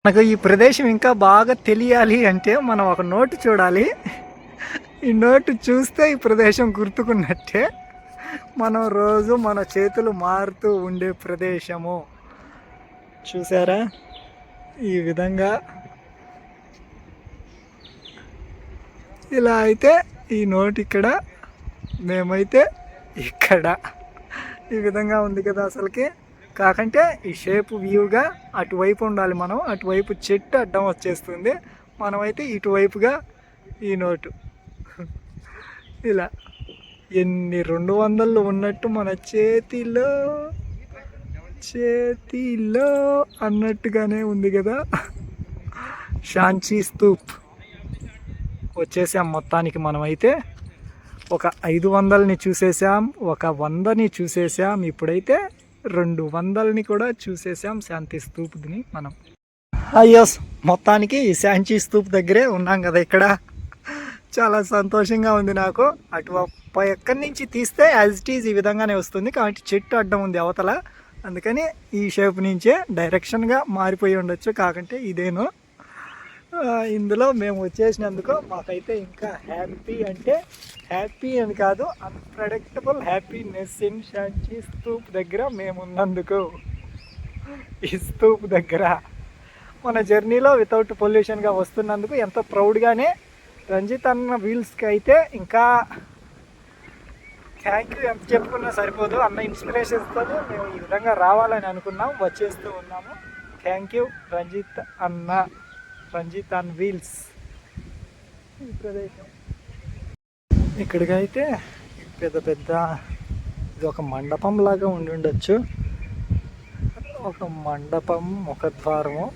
నాకు ఈ ప్రదేశం ఇంకా బాగా తెలియాలి అంటే మనం ఒక నోటు చూడాలి. ఈ నోటు చూస్తే ఈ ప్రదేశం గుర్తుకున్నట్టే. మనం రోజు మన చేతులు మారుతూ ఉండే ప్రదేశము. చూసారా ఈ విధంగా. ఇలా అయితే ఈ నోటు ఇక్కడ, మేమైతే ఇక్కడ. ఈ విధంగా ఉంది కదా అసలుకి. కాకంటే ఈ షేప్ వ్యూగా అటువైపు ఉండాలి మనం. అటువైపు చెట్టు అడ్డం వచ్చేస్తుంది, మనమైతే ఇటువైపుగా ఈ నోటు. ఇలా ఎన్ని 200 ఉన్నట్టు మన చేతిలో అన్నట్టుగానే ఉంది కదా. షాంచి స్తూప్ వచ్చేసాం మొత్తానికి. మనమైతే ఒక 500ని చూసేసాం, ఒక 100ని చూసేసాం, ఇప్పుడైతే 200ని కూడా చూసేసాం శాంతి స్తూప్ని మనం. అయ్యో, మొత్తానికి ఈ శాంచి స్తూప్ దగ్గరే ఉన్నాం కదా. ఇక్కడ చాలా సంతోషంగా ఉంది నాకు. అటు ఎక్కడి నుంచి తీస్తే యాజ్ ఇట్ ఈజ్ ఈ విధంగానే వస్తుంది, కాబట్టి చెట్టు అడ్డం ఉంది అవతల, అందుకని ఈ షేప్ నుంచే డైరెక్షన్గా మారిపోయి ఉండొచ్చు. కాకంటే ఇదేను. ఇందులో మేము వచ్చేసినందుకు మాకైతే ఇంకా హ్యాపీ, అంటే హ్యాపీ అని కాదు, అన్ప్రెడిక్టబుల్ హ్యాపీనెస్ ఇన్ శాంచి స్తూప్ దగ్గర మేము ఉన్నందుకు. ఈ స్తూప్ దగ్గర మన జర్నీలో వితౌట్ పొల్యూషన్గా వస్తున్నందుకు ఎంతో ప్రౌడ్గానే. రంజిత్ అన్న వీల్స్కి అయితే ఇంకా థ్యాంక్ యూ ఎంత చెప్పుకున్నా సరిపోదు. అన్న ఇన్స్పిరేషన్స్తో మేము ఈ విధంగా రావాలని అనుకున్నాం, వచ్చేస్తూ ఉన్నాము. థ్యాంక్ యూ రంజిత్ అన్న, రంజిత్ ఆన్ వీల్స్. ఈ ప్రదేశం ఇక్కడికైతే పెద్ద ఇది ఒక మండపం లాగా ఉండి ఉండొచ్చు. ఒక మండపం, ఒక ద్వారము.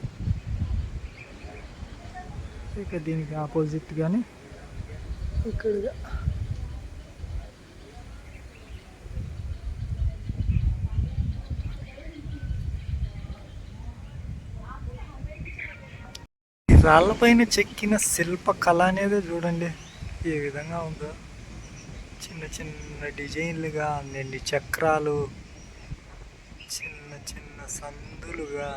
ఇక దీనికి ఆపోజిట్ కానీ ఇక్కడ రాళ్ళపైన చెక్కిన శిల్పకళ అనేది చూడండి ఏ విధంగా ఉందో. చిన్న చిన్న డిజైన్లుగా, అన్ని చక్రాలు, చిన్న చిన్న సందులుగా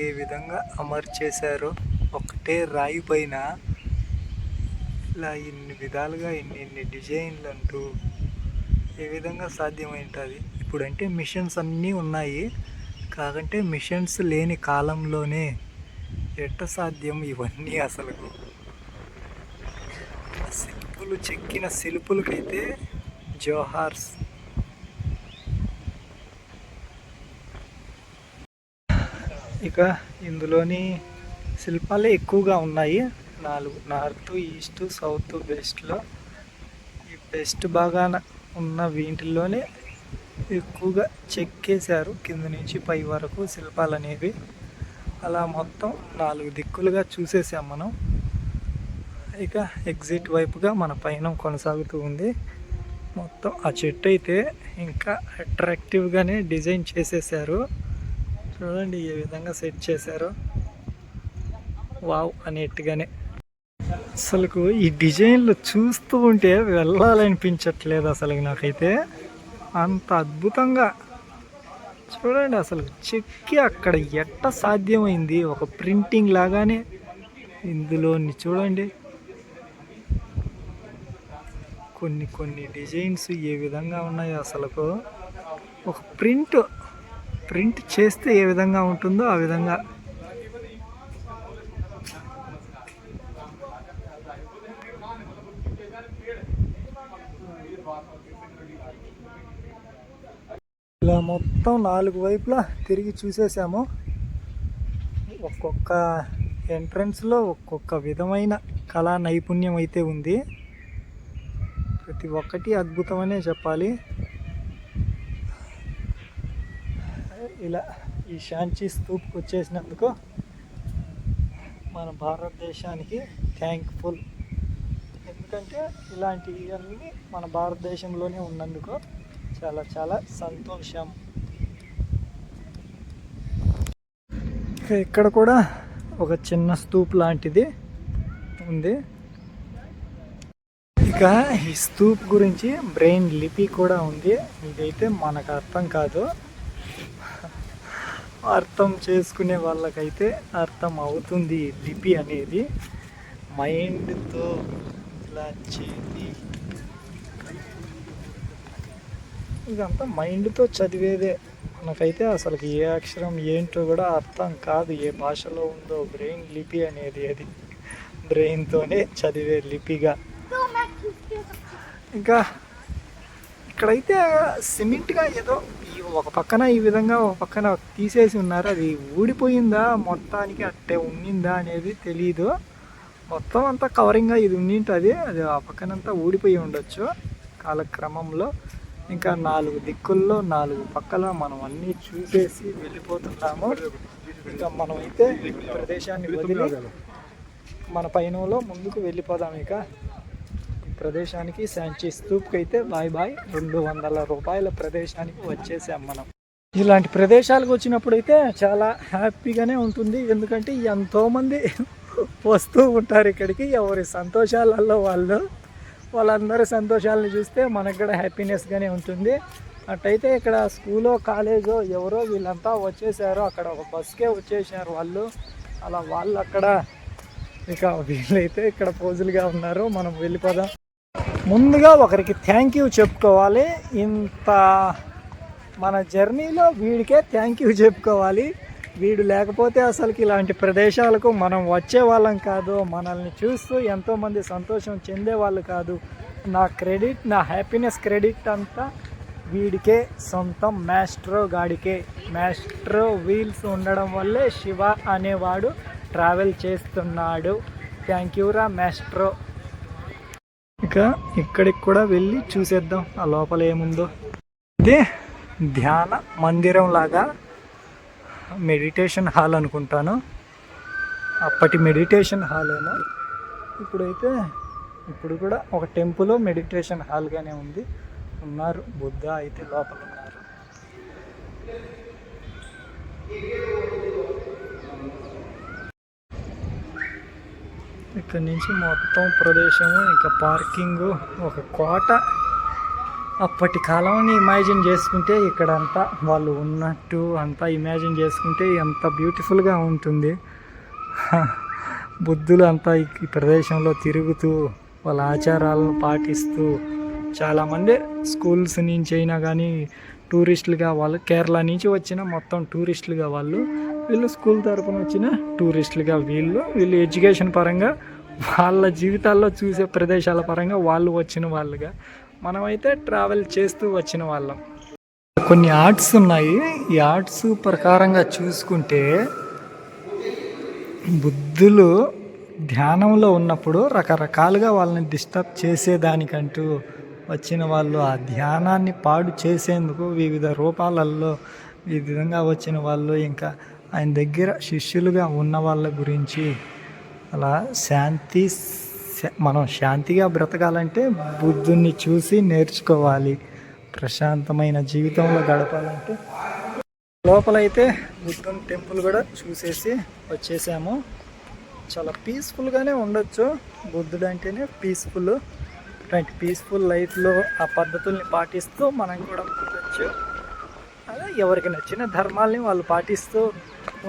ఏ విధంగా అమర్చేశారో. ఒకటే రాయి పైన ఇలా ఇన్ని విధాలుగా ఇన్ని డిజైన్లు అంటూ ఏ విధంగా సాధ్యమైంటుంది. ఇప్పుడంటే మిషన్స్ అన్నీ ఉన్నాయి, కాకంటే మిషన్స్ లేని కాలంలోనే ఎట్ట సాధ్యం ఇవన్నీ అసలు. శిల్పులు చెక్కిన శిల్పులకైతే జోహార్స్. ఇక ఇందులోని శిల్పాలే ఎక్కువగా ఉన్నాయి. 4 నార్త్, ఈస్ట్, సౌత్, వెస్ట్లో. ఈ వెస్ట్ బాగాన ఉన్న వీటిల్లోనే ఎక్కువగా చెక్కేశారు కింద నుంచి పై వరకు శిల్పాలు అనేవి. అలా మొత్తం 4 దిక్కులుగా చూసేసాం మనం. ఇక ఎగ్జిట్ వైపుగా మన పయనం కొనసాగుతూ ఉంది. మొత్తం ఆ చెట్టు అయితే ఇంకా అట్రాక్టివ్గానే డిజైన్ చేసేసారు. చూడండి ఏ విధంగా సెట్ చేశారో, వావ్ అనేట్టుగానే. అసలుకు ఈ డిజైన్లు చూస్తూ ఉంటే వెళ్ళాలనిపించట్లేదు అసలు నాకైతే. అంత అద్భుతంగా చూడండి అసలు చెక్కి అక్కడ ఎట్ట సాధ్యమైంది. ఒక ప్రింటింగ్ లాగానే ఇందులోని చూడండి. కొన్ని డిజైన్స్ ఏ విధంగా ఉన్నాయో అసలుకు. ఒక ప్రింట్ చేస్తే ఏ విధంగా ఉంటుందో ఆ విధంగా. ఇలా మొత్తం 4 వైపులా తిరిగి చూసేసాము. ఒక్కొక్క ఎంట్రన్స్లో ఒక్కొక్క విధమైన కళా నైపుణ్యం అయితే ఉంది. ప్రతి ఒక్కటి అద్భుతమనే చెప్పాలి. ఇలా ఈ శాంచి స్తూప్కి వచ్చేసినందుకు మన భారతదేశానికి థ్యాంక్ఫుల్. ఎందుకంటే ఇలాంటివన్నీ మన భారతదేశంలోనే ఉన్నందుకు చాలా సంతోషం. ఇక్కడ కూడా ఒక చిన్న స్తూప్ లాంటిది ఉంది. ఇక ఈ స్తూప్ గురించి బ్రెయిన్ లిపి కూడా ఉంది. ఇదైతే మనకు అర్థం కాదు. అర్థం చేసుకునే వాళ్ళకైతే అర్థం అవుతుంది లిపి అనేది. మైండ్తో ఇలా చేతి ఇదంతా మైండ్తో చదివేదే. మనకైతే అసలు ఏ అక్షరం ఏంటో కూడా అర్థం కాదు, ఏ భాషలో ఉందో. బ్రెయిన్ లిపి అనేది అది బ్రెయిన్తోనే చదివే లిపిగా. ఇంకా ఇక్కడైతే సిమెంట్గా ఏదో ఒక పక్కన ఈ విధంగా ఒక పక్కన తీసేసి ఉన్నారు. అది ఊడిపోయిందా మొత్తానికి అట్టే ఉండిందా అనేది తెలీదు. మొత్తం అంతా కవరింగ్గా ఇది ఉండింటుంది, అది ఆ పక్కనంతా ఊడిపోయి ఉండొచ్చు కాలక్రమంలో. ఇంకా 4 దిక్కుల్లో 4 పక్కల మనం అన్నీ చూసేసి వెళ్ళిపోతున్నాము. ఇంకా మనమైతే ప్రదేశాన్ని వదిలి మన పయనంలో ముందుకు వెళ్ళిపోదాం. ఇక ప్రదేశానికి శాంచీ స్తూప్కి అయితే బాయ్ బాయ్. 200 రూపాయల ప్రదేశానికి వచ్చేసాం మనం. ఇలాంటి ప్రదేశాలకు వచ్చినప్పుడు అయితే చాలా హ్యాపీగానే ఉంటుంది, ఎందుకంటే ఎంతోమంది వస్తూ ఉంటారు ఇక్కడికి. ఎవరి సంతోషాలలో వాళ్ళందరి సంతోషాలను చూస్తే మనకు కూడా హ్యాపీనెస్గానే ఉంటుంది. అట్టయితే ఇక్కడ స్కూలో కాలేజో ఎవరో వీళ్ళంతా వచ్చేసారు, అక్కడ ఒక బస్కే వచ్చేసారు వాళ్ళు. అలా వాళ్ళు అక్కడ, ఇక వీళ్ళైతే ఇక్కడ పోజులుగా ఉన్నారు. మనం వెళ్ళిపోదాం. ముందుగా ఒకరికి థ్యాంక్ యూ చెప్పుకోవాలి. ఇంత మన జర్నీలో వీడికే థ్యాంక్ యూ చెప్పుకోవాలి. వీడు లేకపోతే అసలుకి ఇలాంటి ప్రదేశాలకు మనం వచ్చే వాళ్ళం కాదు, మనల్ని చూస్తూ ఎంతోమంది సంతోషం చెందేవాళ్ళు కాదు. నా హ్యాపీనెస్ క్రెడిట్ అంతా వీడికే సొంతం. మాస్ట్రో గాడికే. మాస్ట్రో వీల్స్ ఉండడం వల్లే శివ అనేవాడు ట్రావెల్ చేస్తున్నాడు. థ్యాంక్ యూ రా మాస్ట్రో. ఇక ఇక్కడికి కూడా వెళ్ళి చూసేద్దాం ఆ లోపల ఏముందో. ఇదే ధ్యాన మందిరం లాగా, మెడిటేషన్ హాల్ అనుకుంటాను. అప్పటి మెడిటేషన్ హాల్ ఏమో. ఇప్పుడు కూడా ఒక టెంపుల్ మెడిటేషన్ హాల్గానే ఉన్నారు. బుద్ధ అయితే లోపల ఉన్నారు. ఇక్కడ నుంచి మొత్తం ప్రదేశము, ఇంకా పార్కింగ్, ఒక కోట. అప్పటి కాలాన్ని ఇమాజిన్ చేసుకుంటే ఇక్కడంతా వాళ్ళు ఉన్నట్టు అంతా ఇమాజిన్ చేసుకుంటే ఎంత బ్యూటిఫుల్గా ఉంటుంది. బుద్ధులు అంతా ఈ ప్రదేశంలో తిరుగుతూ వాళ్ళ ఆచారాలను పాటిస్తూ, చాలామంది స్కూల్స్ నుంచి అయినా కానీ టూరిస్టులుగా వాళ్ళు, కేరళ నుంచి వచ్చిన మొత్తం టూరిస్టులుగా వీళ్ళు స్కూల్ తరపున వచ్చిన టూరిస్టులుగా వీళ్ళు ఎడ్యుకేషన్ పరంగా వాళ్ళ జీవితాల్లో చూసే ప్రదేశాల పరంగా వాళ్ళు వచ్చిన వాళ్ళుగా, మనమైతే ట్రావెల్ చేస్తూ వచ్చిన వాళ్ళం. కొన్ని ఆర్ట్స్ ఉన్నాయి. ఈ ఆర్ట్స్ ప్రకారంగా చూసుకుంటే బుద్ధులు ధ్యానంలో ఉన్నప్పుడు రకరకాలుగా వాళ్ళని డిస్టర్బ్ చేసేదానికంటూ వచ్చిన వాళ్ళు, ఆ ధ్యానాన్ని పాడు చేసేందుకు వివిధ రూపాలలో ఈ విధంగా వచ్చిన వాళ్ళు, ఇంకా ఆయన దగ్గర శిష్యులుగా ఉన్న వాళ్ళ గురించి అలా మనం శాంతిగా బ్రతకాలంటే బుద్ధుని చూసి నేర్చుకోవాలి. ప్రశాంతమైన జీవితంలో గడపాలంటే లోపలైతే బుద్ధుని టెంపుల్ కూడా చూసేసి వచ్చేసాము. చాలా పీస్ఫుల్గానే ఉండొచ్చు. బుద్ధుడు అంటేనే పీస్ఫుల్. ఇలాంటి పీస్ఫుల్ లైఫ్లో ఆ పద్ధతుల్ని పాటిస్తూ మనం కూడా ఉండొచ్చు. అలా ఎవరికి నచ్చిన ధర్మాల్ని వాళ్ళు పాటిస్తూ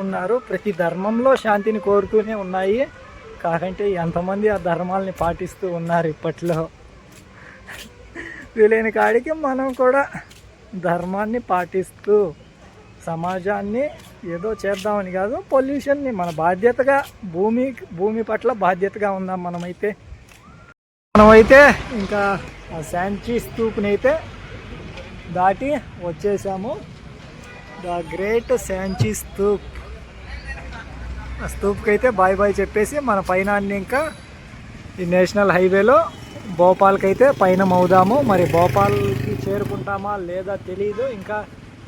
ఉన్నారు. ప్రతి ధర్మంలో శాంతిని కోరుతూనే ఉన్నాయి. కాకంటే ఎంతమంది ఆ ధర్మాలని పాటిస్తూ ఉన్నారు ఇప్పట్లో. వీలైన కాడికి మనం కూడా ధర్మాన్ని పాటిస్తూ సమాజాన్ని ఏదో చేద్దామని కాదు, పొల్యూషన్ని మన బాధ్యతగా భూమి పట్ల బాధ్యతగా ఉందాం. మనమైతే ఇంకా ఆ శాంచీ స్తూప్ని అయితే దాటి వచ్చేసాము. The great Sanchi stupa. ఆ స్తూప్కి అయితే బాయ్ బాయ్ చెప్పేసి మన పైన ఇంకా ఈ నేషనల్ హైవేలో భోపాల్కి అయితే పైన అవుదాము. మరి భోపాల్కి చేరుకుంటామా లేదా తెలియదు. ఇంకా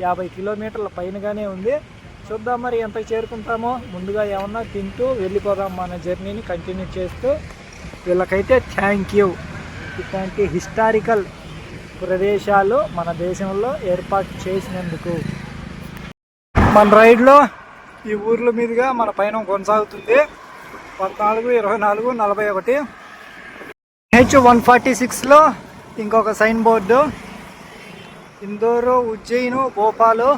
50 కిలోమీటర్ల పైనగానే ఉంది. చూద్దాం మరి ఎంతకు చేరుకుంటామో. ముందుగా ఏమన్నా తింటూ వెళ్ళిపోదాం మన జర్నీని కంటిన్యూ చేస్తూ. వీళ్ళకైతే థ్యాంక్ యూ. ఇట్లాంటి హిస్టారికల్ ప్రదేశాలు మన దేశంలో ఏర్పాటు చేసినందుకు. మన రైడ్లో ఈ ఊర్ల మీదుగా మన పయనం కొనసాగుతుంది. 14, 24, 41 H146లో ఇంకొక సైన్ బోర్డు. ఇందోరు, ఉజ్జయిన్, భోపాలు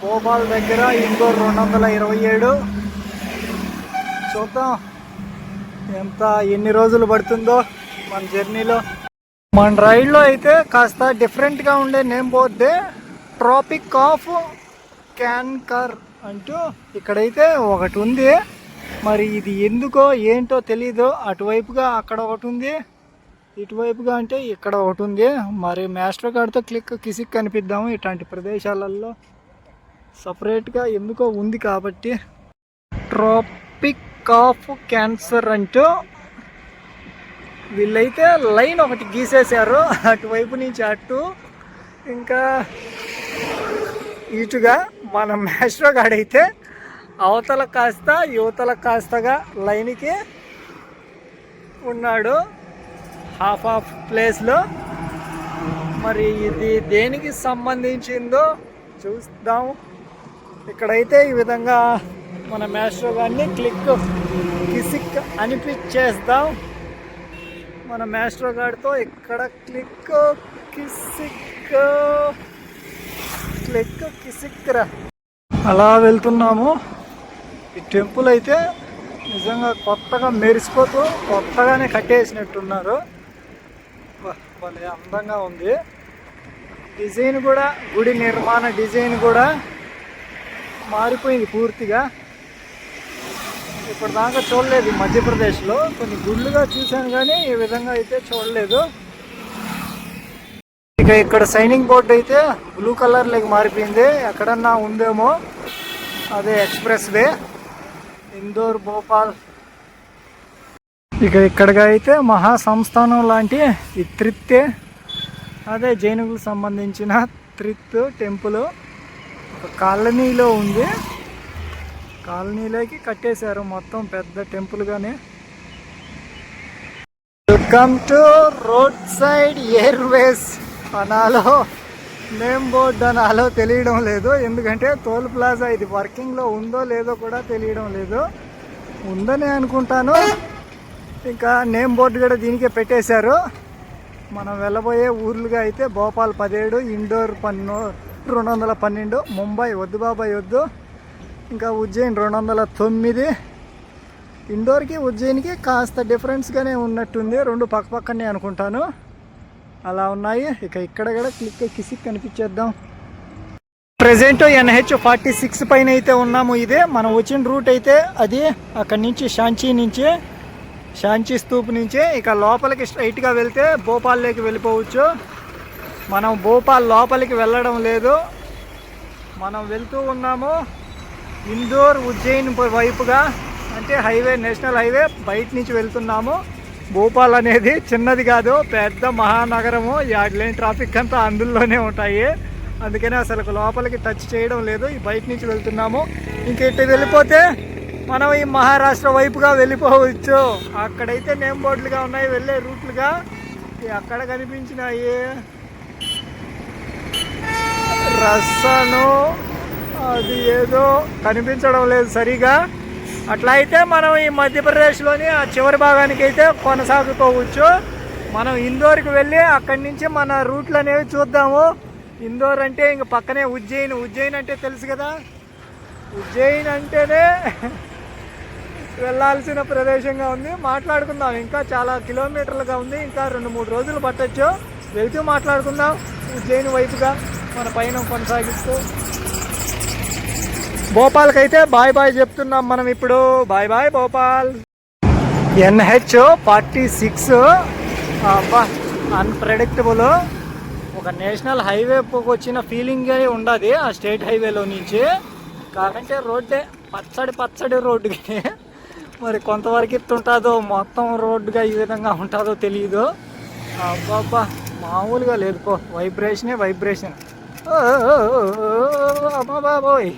భోపాల్ దగ్గర ఇండోర్ 227. చూద్దాం ఎన్ని రోజులు పడుతుందో మన జర్నీలో. మన రైడ్లో అయితే కాస్త డిఫరెంట్గా ఉండే నేమ్ బోర్డే, ట్రాపిక్ ఆఫ్ క్యాన్కర్ అంటూ ఇక్కడైతే ఒకటి ఉంది. మరి ఇది ఎందుకో ఏంటో తెలీదు. అటువైపుగా అక్కడ ఒకటి ఉంది, ఇటువైపుగా అంటే ఇక్కడ ఒకటి ఉంది. మరి మాస్టర్ కార్డ్తో కిసిక్ కనిపిద్దాము ఇట్లాంటి ప్రదేశాలలో. సపరేట్గా ఎందుకో ఉంది కాబట్టి. ట్రాపిక్ ఆఫ్ క్యాన్సర్ అంటూ వీళ్ళైతే లైన్ ఒకటి గీసేశారు, అటువైపు నుంచి అటు ఇంకా ఇటుగా. మన మాస్టర్ గాడైతే అవతల కాస్త యువతల కాస్తగా లైన్కి ఉన్నాడు, హాఫ్ ప్లేస్లో. మరి ఇది దేనికి సంబంధించిందో చూద్దాం. ఇక్కడైతే ఈ విధంగా మన మాస్టర్ గారిని కిసిక్ అనిపించేద్దాం. మన మాస్టర్ గారితో ఇక్కడ కిసిక్ రా. అలా వెళ్తున్నాము. ఈ టెంపుల్ అయితే నిజంగా కొత్తగా మెరిసిపోతూ కొత్తగానే కట్టేసినట్టున్నారు. భలే అందంగా ఉంది. డిజైన్ కూడా, గుడి నిర్మాణ డిజైన్ కూడా మారిపోయింది పూర్తిగా. ఇప్పటిదాకా చూడలేదు మధ్యప్రదేశ్లో. కొన్ని గుళ్ళుగా చూశాను కానీ ఈ విధంగా అయితే చూడలేదు. ఇక ఇక్కడ సైనింగ్ బోర్డు అయితే బ్లూ కలర్లోకి మారిపోయింది. ఎక్కడన్నా ఉందేమో, అదే ఎక్స్ప్రెస్ వే ఇందోర్ భోపాల్. ఇక ఇక్కడగా అయితే మహా సంస్థానం లాంటి ఈ త్రిత్తే, అదే జైనులకు సంబంధించిన త్రిత్ టెంపుల్ ఒక కాలనీలో ఉంది. కాలనీలోకి కట్టేశారు మొత్తం పెద్ద టెంపుల్గానే. Welcome to road side airways అనాలో నేమ్ బోర్డ్ అనాలో తెలియడం లేదు. ఎందుకంటే టోల్ ప్లాజా ఇది వర్కింగ్లో ఉందో లేదో కూడా తెలియడం లేదు. ఉందని అనుకుంటాను. ఇంకా నేమ్ బోర్డు కూడా దీనికే పెట్టేశారు. మనం వెళ్ళబోయే ఊర్లుగా అయితే భోపాల్ 17, ఇండోర్ 212, ముంబై వద్దు బాబాయ్ వద్దు, ఇంకా ఉజ్జయిన్ 209. ఇండోర్కి ఉజ్జయిన్కి కాస్త డిఫరెన్స్గానే ఉన్నట్టుంది, రెండు పక్కనే అనుకుంటాను. అలా ఉన్నాయి. ఇక ఇక్కడ కూడా కిసిక్ కనిపించేద్దాం. ప్రజెంట్ NH-46 పైన అయితే ఉన్నాము. ఇదే మనం వచ్చిన రూట్ అయితే అది. అక్కడి నుంచి శాంచీ స్తూప్ నుంచి ఇక లోపలికి స్ట్రైట్గా వెళ్తే భోపాల్లోకి వెళ్ళిపోవచ్చు. మనం భోపాల్ లోపలికి వెళ్ళడం లేదు, మనం వెళ్తూ ఉన్నాము ఇందోర్ ఉజ్జయిన్ వైపుగా. అంటే హైవే, నేషనల్ హైవే బయట నుంచి వెళ్తున్నాము. భోపాల్ అనేది చిన్నది కాదు, పెద్ద మహానగరము. యాడ్లైన్ ట్రాఫిక్ అంతా అందులోనే ఉంటాయి. అందుకనే అసలు లోపలికి టచ్ చేయడం లేదు, ఈ బయట నుంచి వెళ్తున్నాము. ఇంక ఇటు వెళ్ళిపోతే మనం ఈ మహారాష్ట్ర వైపుగా వెళ్ళిపోవచ్చు. అక్కడైతే నేమ్ బోర్డులుగా ఉన్నాయి వెళ్ళే రూట్లుగా. అక్కడ కనిపించినాయి రస్సను, అది ఏదో కనిపించడం లేదు సరిగా. అట్లా అయితే మనం ఈ మధ్యప్రదేశ్లోని ఆ చివరి భాగానికి అయితే కొనసాగిపోవచ్చు. మనం ఇందోర్కి వెళ్ళి అక్కడి నుంచి మన రూట్లు అనేవి చూద్దాము. ఇందోర్ అంటే ఇంక పక్కనే ఉజ్జయిన్ అంటే తెలుసు కదా. ఉజ్జయిన్ అంటేనే వెళ్ళాల్సిన ప్రదేశంగా ఉంది. మాట్లాడుకుందాం, ఇంకా చాలా కిలోమీటర్లుగా ఉంది, ఇంకా 2-3 రోజులు పట్టచ్చు. వెళ్తూ మాట్లాడుకుందాం ఉజ్జయిన్ వైపుగా మన పైన కొనసాగిస్తూ. భోపాల్కి అయితే బాయ్ చెప్తున్నాం మనం ఇప్పుడు. బాయ్ భోపాల్. NH-46 అబ్బా అన్ప్రెడిక్టబుల్. ఒక నేషనల్ హైవే వచ్చిన ఫీలింగ్ ఉండదు ఆ స్టేట్ హైవేలో నుంచి. కాకంటే రోడ్డే పచ్చడి రోడ్డుకి. మరి కొంతవరకు ఎత్తుంటుందో, మొత్తం రోడ్డుగా ఈ విధంగా ఉంటుందో తెలియదు. అబ్బాబ్బా మామూలుగా లేదు పో. వైబ్రేషన్. అమ్మా బాబోయ్.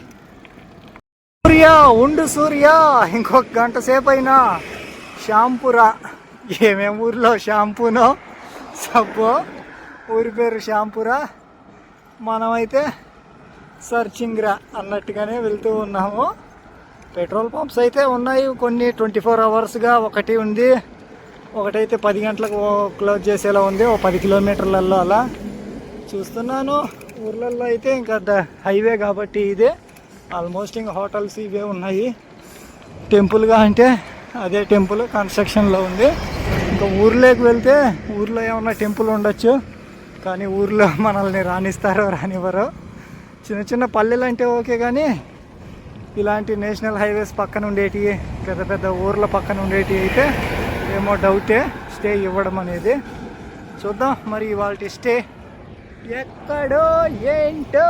సూర్య ఇంకొక గంట సేపు అయినా షాంపురా. ఏమేమి ఊర్లో షాంపూనో సబ్బో, ఊరి పేరు షాంపురా. మనమైతే సర్చింగ్రా అన్నట్టుగానే వెళ్తూ ఉన్నాము. పెట్రోల్ పంప్స్ అయితే ఉన్నాయి కొన్ని 24 అవర్స్గా. ఒకటి ఉంది, ఒకటైతే 10 గంటలకు క్లోజ్ చేసేలా ఉంది, 10 కిలోమీటర్లలో అలా చూస్తున్నాను. ఊర్లలో అయితే ఇంకా హైవే కాబట్టి ఇదే ఆల్మోస్ట్ ఇంకా హోటల్స్ ఇవే ఉన్నాయి. టెంపుల్గా అంటే అదే టెంపుల్ కన్స్ట్రక్షన్లో ఉంది. ఇంకా ఊర్లోకి వెళ్తే ఊర్లో ఏమన్నా టెంపుల్ ఉండొచ్చు, కానీ ఊర్లో మనల్ని రానిస్తారో రానివ్వరో. చిన్న చిన్న పల్లెలు అంటే ఓకే, కానీ ఇలాంటి నేషనల్ హైవేస్ పక్కన ఉండేటివి, పెద్ద పెద్ద ఊర్ల పక్కన ఉండేటివి అయితే ఏమో డౌటే స్టే ఇవ్వడం అనేది. చూద్దాం మరి ఇవాళ స్టే ఎక్కడో ఏంటో.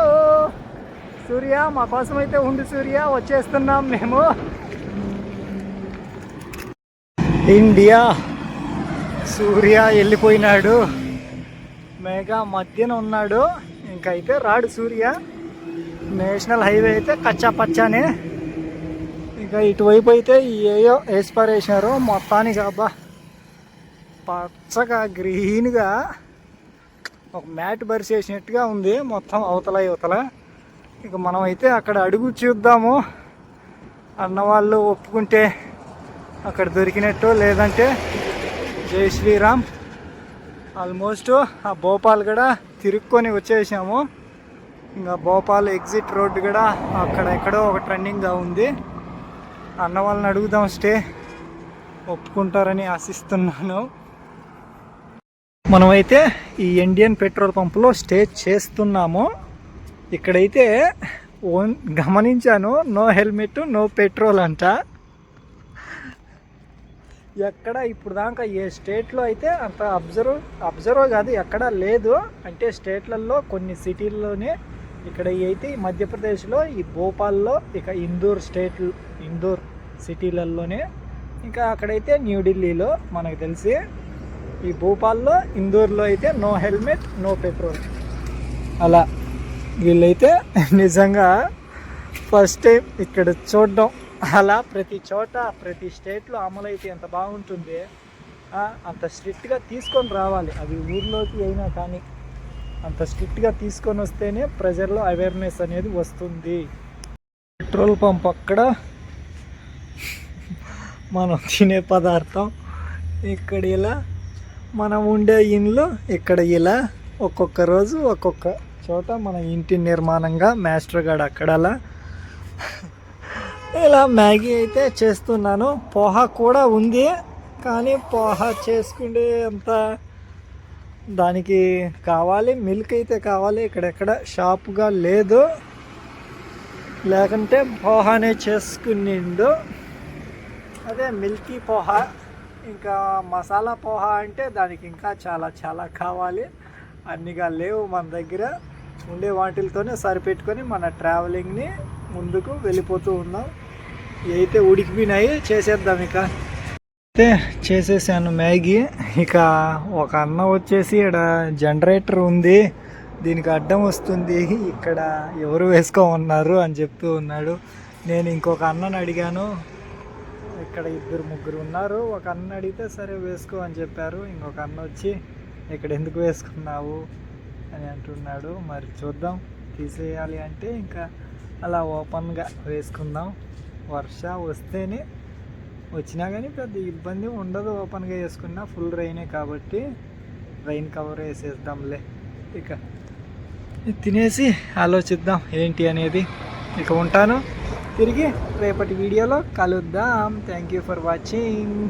సూర్య మా కోసం అయితే ఉండి సూర్య, వచ్చేస్తున్నాం మేము. ఇండియా సూర్య వెళ్ళిపోయినాడు, మేఘా మధ్యన ఉన్నాడు, ఇంకైతే రాడు సూర్య. నేషనల్ హైవే అయితే కచ్చా పచ్చానే. ఇంకా ఇటువైపు అయితే ఏయో వేసిపారేసినారు మొత్తానికి. అబ్బా పచ్చగా గ్రీన్గా ఒక మ్యాట్ బరిసేసినట్టుగా ఉంది మొత్తం అవతల యువతల. ఇక మనం అయితే అక్కడ అడుగు చూద్దాము. అన్నవాళ్ళు ఒప్పుకుంటే అక్కడ దొరికినట్టు, లేదంటే జై శ్రీరామ్. ఆల్మోస్ట్ ఆ భోపాల్ కూడా తిరుక్కొని వచ్చేసాము. ఇంకా భోపాల్ ఎగ్జిట్ రోడ్డు కూడా అక్కడ ఎక్కడో ఒక ట్రెండింగ్గా ఉంది. అన్న వాళ్ళని అడుగుదాం, స్టే ఒప్పుకుంటారని ఆశిస్తున్నాను. మనమైతే ఈ ఇండియన్ పెట్రోల్ పంపులో స్టే చేస్తున్నాము. ఇక్కడైతే గమనించాను, నో హెల్మెట్ నో పెట్రోల్ అంట. ఎక్కడ ఇప్పుడు దాకా ఏ స్టేట్లో అయితే అంత అబ్జర్వ్ కాదు, ఎక్కడా లేదు. అంటే స్టేట్లలో కొన్ని సిటీల్లోనే, ఇక్కడ అయితే మధ్యప్రదేశ్లో ఈ భోపాల్లో, ఇక ఇందూర్ సిటీలలోనే, ఇంకా అక్కడైతే న్యూఢిల్లీలో మనకు తెలిసి. ఈ భోపాల్లో, ఇందూర్లో అయితే నో హెల్మెట్ నో పెట్రోల్. అలా వీళ్ళైతే నిజంగా ఫస్ట్ టైం ఇక్కడ చూడడం. అలా ప్రతి చోట ప్రతి స్టేట్లో అమలు అయితే ఎంత బాగుంటుంది. అంత స్ట్రిక్ట్గా తీసుకొని రావాలి, అవి ఊర్లోకి అయినా కానీ అంత స్ట్రిక్ట్గా తీసుకొని వస్తేనే ప్రజల్లో అవేర్నెస్ అనేది వస్తుంది. పెట్రోల్ పంప్ అక్కడ మనం తినే పదార్థం, ఇక్కడ ఇలా మనం ఉండే ఇండ్లు, ఇక్కడ ఇలా ఒక్కొక్క రోజు ఒక్కొక్క చోట మన ఇంటి నిర్మాణంగా మాస్టర్ గారు అక్కడ అలా ఇలా మ్యాగీ అయితే చేస్తున్నాను. పోహా కూడా ఉంది, కానీ పోహా చేసుకుంటే అంత దానికి కావాలి మిల్క్ అయితే కావాలి. ఇక్కడెక్కడ షాపుగా లేదు, లేకుంటే పోహానే చేసుకునిండు. అదే మిల్కీ పోహా. ఇంకా మసాలా పోహా అంటే దానికి ఇంకా చాలా చాలా కావాలి. అన్నిగా లేవు మన దగ్గర. ఉండే వాటితోనే సరిపెట్టుకొని మన ట్రావెలింగ్ని ముందుకు వెళ్ళిపోతూ ఉన్నాం. అయితే ఉడికిపోయినాయి, చేసేద్దాం. ఇక అయితే చేసేసాను మ్యాగీ. ఇక ఒక అన్న వచ్చేసి ఇక్కడ జనరేటర్ ఉంది, దీనికి అడ్డం వస్తుంది, ఇక్కడ ఎవరు వేసుకోమన్నారు అని చెప్తూ ఉన్నాడు. నేను ఇంకొక అన్నని అడిగాను, ఇక్కడ 2-3 ఉన్నారు. ఒక అన్న అడిగితే సరే వేసుకో అని చెప్పారు. ఇంకొక అన్న వచ్చి ఇక్కడ ఎందుకు వేసుకున్నావు అని అంటున్నాడు. మరి చూద్దాం, తీసేయాలి అంటే ఇంకా అలా ఓపెన్గా వేసుకుందాం. వర్ష వస్తేనే, వచ్చినా కానీ పెద్ద ఇబ్బంది ఉండదు. ఓపెన్గా వేసుకున్నా ఫుల్ రైనే కాబట్టి రైన్ కవర్ వేసేద్దాంలే. ఇక తినేసి ఆలోచిద్దాం ఏంటి అనేది. ఇక ఉంటాను, తిరిగి రేపటి వీడియోలో కలుద్దాం. Thank you for watching.